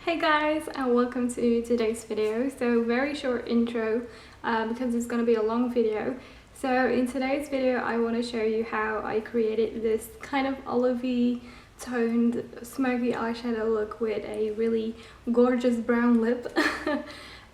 Hey guys, and welcome to today's video. So very short intro because it's going to be a long video. So in today's video I want to show you how I created this kind of olivey toned smoky eyeshadow look with a really gorgeous brown lip.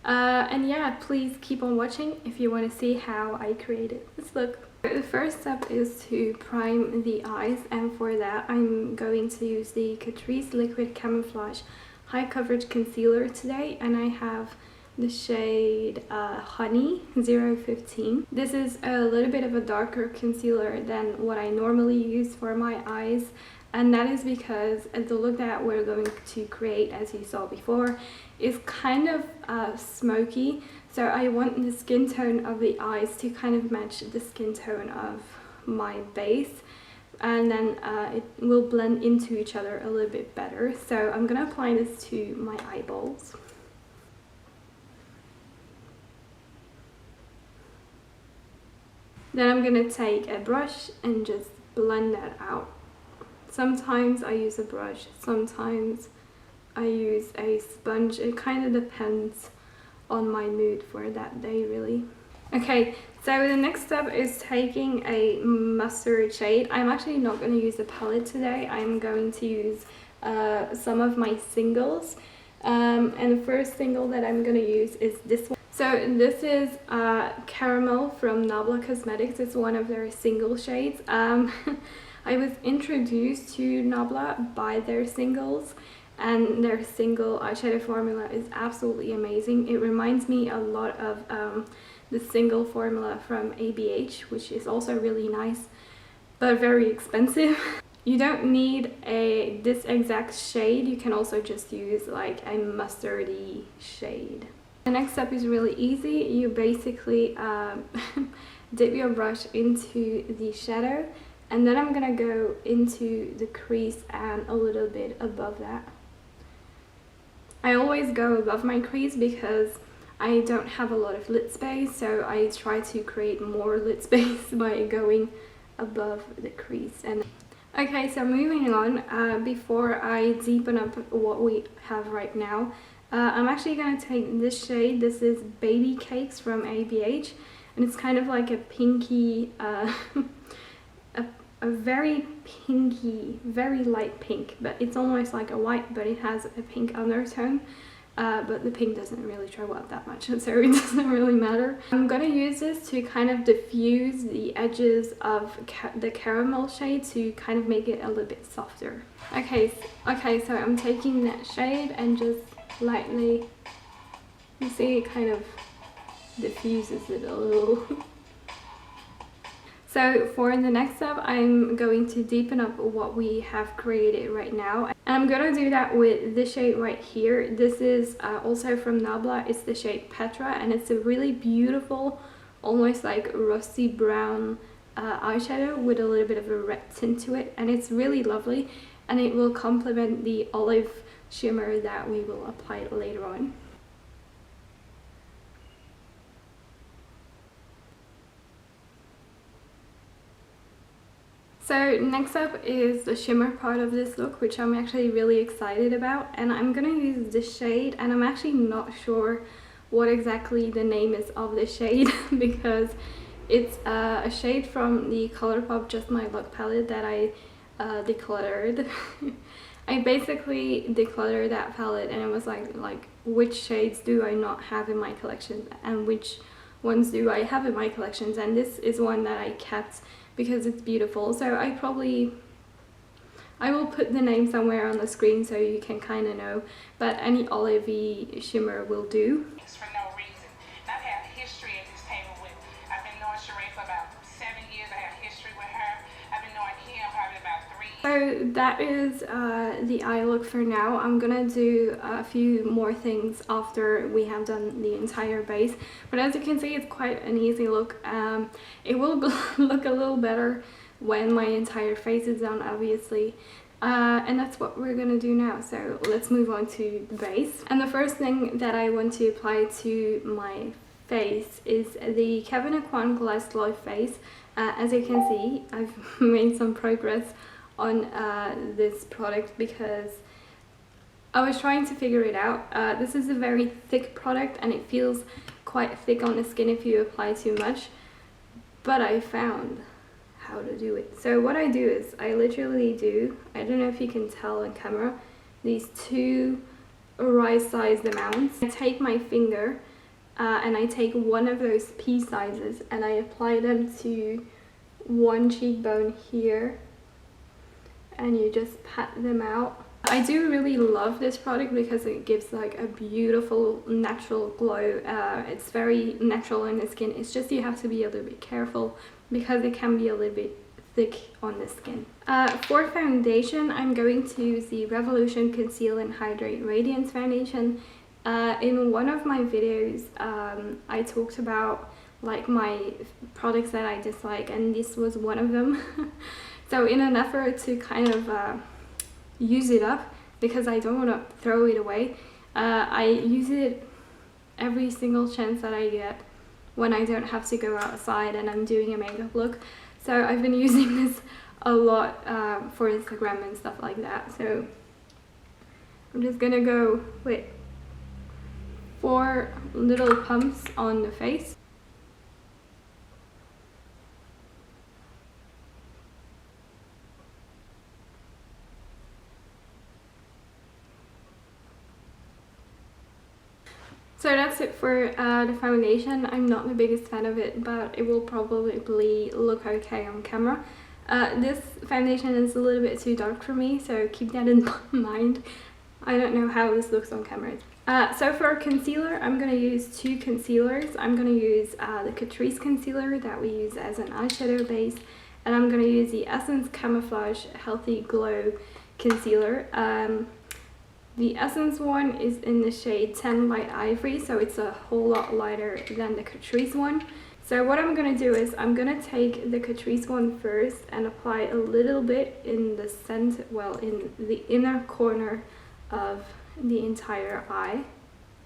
And yeah, please keep on watching if you want to see how I created this look. The first step is to prime the eyes, and for that I'm going to use the Catrice Liquid Camouflage high coverage concealer today, and I have the shade Honey 015. This is a little bit of a darker concealer than what I normally use for my eyes, and that is because the look that we're going to create, as you saw before, is kind of smoky. So I want the skin tone of the eyes to kind of match the skin tone of my base, and then it will blend into each other a little bit better. So I'm gonna apply this to my eyeballs. Then I'm gonna take a brush and just blend that out. Sometimes I use a brush, sometimes I use a sponge. It kind of depends on my mood for that day, really. Okay, so the next step is taking a mustard shade. I'm actually not going to use a palette today. I'm going to use some of my singles. And the first single that I'm going to use is this one. So this is Caramel from Nabla Cosmetics. It's one of their single shades. I was introduced to Nabla by their singles, and their single eyeshadow formula is absolutely amazing. It reminds me a lot of the single formula from ABH, which is also really nice but very expensive. You don't need this exact shade. You can also just use like a mustardy shade. The next step is really easy. You basically dip your brush into the shadow, and then I'm gonna go into the crease and a little bit above that. I always go above my crease because I don't have a lot of lid space, so I try to create more lid space by going above the crease. And okay, so moving on, before I deepen up what we have right now, I'm actually going to take this shade. This is Baby Cakes from ABH, and it's kind of like a pinky, a very pinky, very light pink, but it's almost like a white, but it has a pink undertone. But the pink doesn't really show up that much, so it doesn't really matter. I'm gonna use this to kind of diffuse the edges of the caramel shade to kind of make it a little bit softer. Okay, so I'm taking that shade and just lightly, you see it kind of diffuses it a little. So for the next step, I'm going to deepen up what we have created right now. And I'm going to do that with this shade right here. This is also from Nabla. It's the shade Petra, and it's a really beautiful, almost like rusty brown eyeshadow with a little bit of a red tint to it. And it's really lovely, and it will complement the olive shimmer that we will apply later on. So next up is the shimmer part of this look, which I'm actually really excited about, and I'm gonna use this shade, and I'm actually not sure what exactly the name is of this shade because it's a shade from the Colourpop Just My Luck palette that I decluttered. I basically decluttered that palette, and it was like which shades do I not have in my collection and which ones do I have in my collections, and this is one that I kept because it's beautiful. So I will put the name somewhere on the screen so you can kind of know, but any olivey shimmer will do. For no reason. And I've had history at this table with, I've been knowing Sheree for about 7 years. I have history with her. I've been knowing him probably about 3 years. So that is the eye look for now. I'm gonna do a few more things after we have done the entire base, but as you can see, it's quite an easy look. It will look a little better when my entire face is done, obviously, and that's what we're gonna do now. So let's move on to the base. And the first thing that I want to apply to my face is the Kevyn Aucoin Glass Glow Face. As you can see, I've made some progress on this product because I was trying to figure it out. This is a very thick product and it feels quite thick on the skin if you apply too much, but I found how to do it. So what I do is I literally do, I don't know if you can tell on camera, these two right-sized amounts. I take my finger and I take one of those pea sizes and I apply them to one cheekbone here, and you just pat them out. I do really love this product because it gives like a beautiful natural glow. It's very natural in the skin. It's just you have to be a little bit careful because it can be a little bit thick on the skin. For foundation, I'm going to use the Revolution Conceal and Hydrate Radiance Foundation. In one of my videos, I talked about like my products that I dislike, and this was one of them. So in an effort to kind of use it up, because I don't want to throw it away, I use it every single chance that I get when I don't have to go outside and I'm doing a makeup look. So I've been using this a lot for Instagram and stuff like that. So I'm just gonna go with 4 little pumps on the face. So that's it for the foundation. I'm not the biggest fan of it, but it will probably look okay on camera. This foundation is a little bit too dark for me, so keep that in mind. I don't know how this looks on camera. So for concealer, I'm going to use 2 concealers. I'm going to use the Catrice concealer that we use as an eyeshadow base, and I'm going to use the Essence Camouflage Healthy Glow concealer. The Essence one is in the shade 10 Light Ivory, so it's a whole lot lighter than the Catrice one. So what I'm going to do is I'm going to take the Catrice one first and apply a little bit in the center, well, in the inner corner of the entire eye.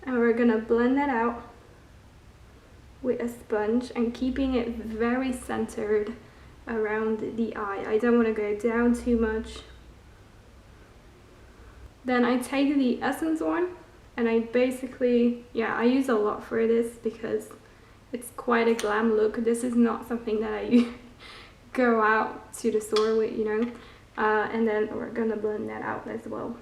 And we're going to blend that out with a sponge and keeping it very centered around the eye. I don't want to go down too much. Then I take the Essence one and I basically, yeah, I use a lot for this because it's quite a glam look. This is not something that I go out to the store with, you know. And then we're gonna blend that out as well.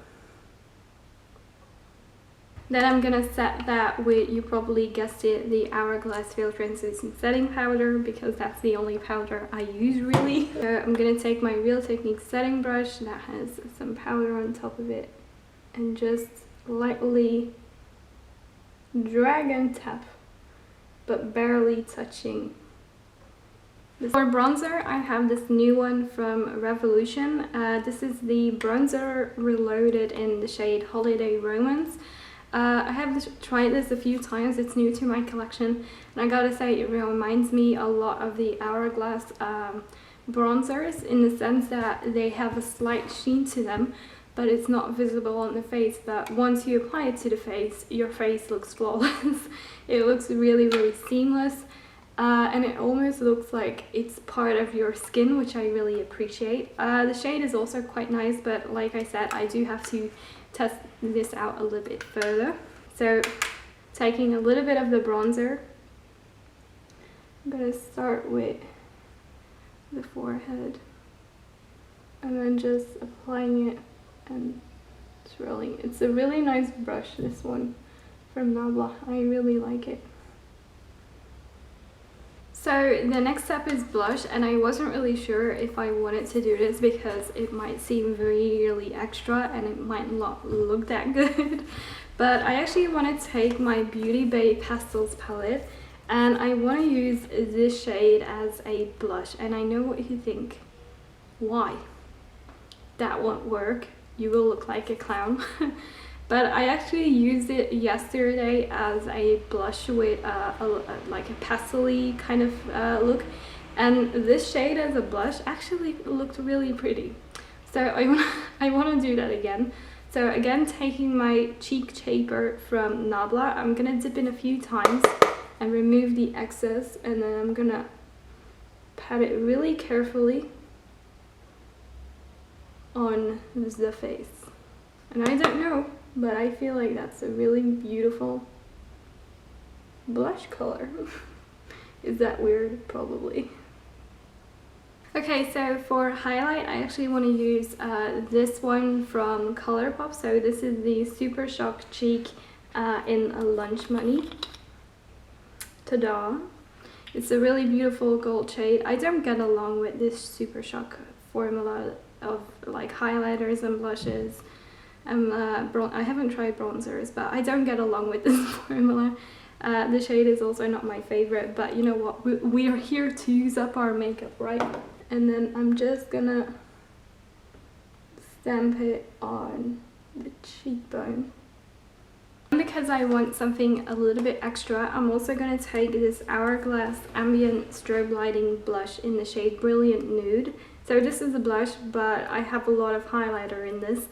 Then I'm gonna set that with, you probably guessed it, the Hourglass Veil Translucent Setting Powder, because that's the only powder I use really. So I'm gonna take my Real Techniques setting brush that has some powder on top of it and just lightly drag and tap, but barely touching. For bronzer, I have this new one from Revolution. This is the Bronzer Reloaded in the shade Holiday Romance. I have tried this a few times. It's new to my collection, and I gotta say it reminds me a lot of the Hourglass bronzers in the sense that they have a slight sheen to them, but it's not visible on the face. But once you apply it to the face, your face looks flawless. It looks really, really seamless, and it almost looks like it's part of your skin, which I really appreciate. The shade is also quite nice, but like I said, I do have to test this out a little bit further. So taking a little bit of the bronzer, I'm gonna start with the forehead and then just applying it and swirling. It's a really nice brush, this one from Nabla. I really like it. So the next step is blush, and I wasn't really sure if I wanted to do this because it might seem really extra and it might not look that good. But I actually want to take my Beauty Bay Pastels palette and I want to use this shade as a blush. And I know what you think. Why? That won't work. You will look like a clown. But I actually used it yesterday as a blush with like a pastel-y kind of look, and this shade as a blush actually looked really pretty. So I want to do that again. So again, taking my cheek shaper from Nabla, I'm gonna dip in a few times and remove the excess, and then I'm gonna pat it really carefully on the face. And I don't know but I feel like that's a really beautiful blush color. Is that weird? Probably. Okay, so for highlight, I actually want to use this one from Colourpop. So this is the Super Shock Cheek in a Lunch Money. Ta-da! It's a really beautiful gold shade. I don't get along with this Super Shock formula of like highlighters and blushes. I haven't tried bronzers, but I don't get along with this formula. The shade is also not my favorite, but you know what? We are here to use up our makeup, right? And then I'm just gonna stamp it on the cheekbone. Because I want something a little bit extra, I'm also going to take this Hourglass Ambient Strobe Lighting Blush in the shade Brilliant Nude. So this is a blush, but I have a lot of highlighter in this.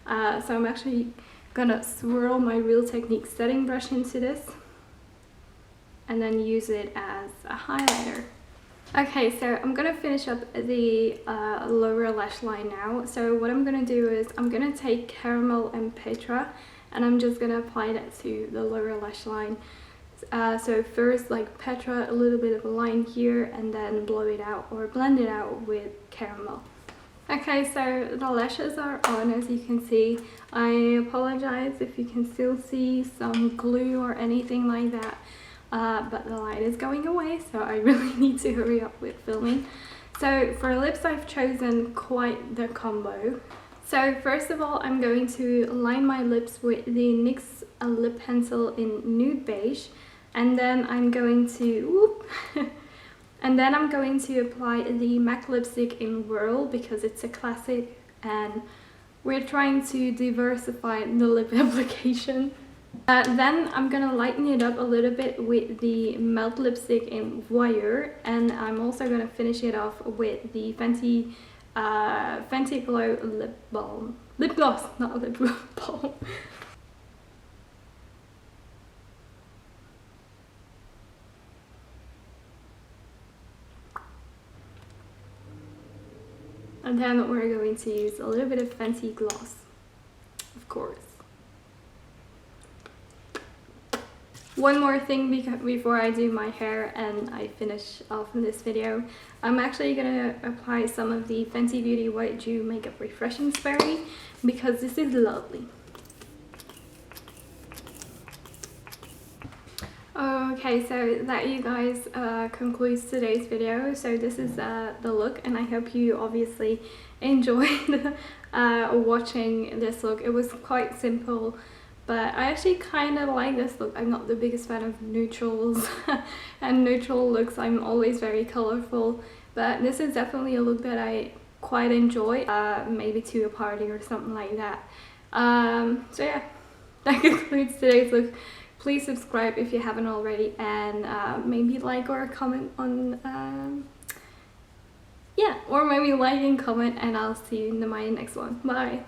So I'm actually going to swirl my Real Technique setting brush into this and then use it as a highlighter. Okay, so I'm going to finish up the lower lash line now. So what I'm going to do is I'm going to take Caramel and Petra, and I'm just going to apply that to the lower lash line. So first, like Petra, a little bit of a line here, and then blow it out or blend it out with Caramel. Okay, so the lashes are on, as you can see. I apologize if you can still see some glue or anything like that, but the light is going away, so I really need to hurry up with filming. So for lips, I've chosen quite the combo. So first of all, I'm going to line my lips with the NYX lip pencil in Nude Beige, and then I'm going to apply the MAC lipstick in Whirl because it's a classic and we're trying to diversify the lip application. Then I'm gonna lighten it up a little bit with the Melt lipstick in Voyeur, and I'm also gonna finish it off with the Fenty Glow lip gloss, not lip balm. And then we're going to use a little bit of Fenty gloss, of course. One more thing before I do my hair and I finish off in this video, I'm actually going to apply some of the Fenty Beauty White Dew Makeup Refreshing Spray because this is lovely. Okay, so that, you guys, concludes today's video. So this is the look, and I hope you obviously enjoyed watching this look. It was quite simple, but I actually kind of like this look. I'm not the biggest fan of neutrals and neutral looks. I'm always very colorful, but this is definitely a look that I quite enjoy, maybe to a party or something like that. So yeah, that concludes today's look. Please subscribe if you haven't already, and maybe like or comment on yeah, or maybe like and comment, and I'll see you in my next one. Bye.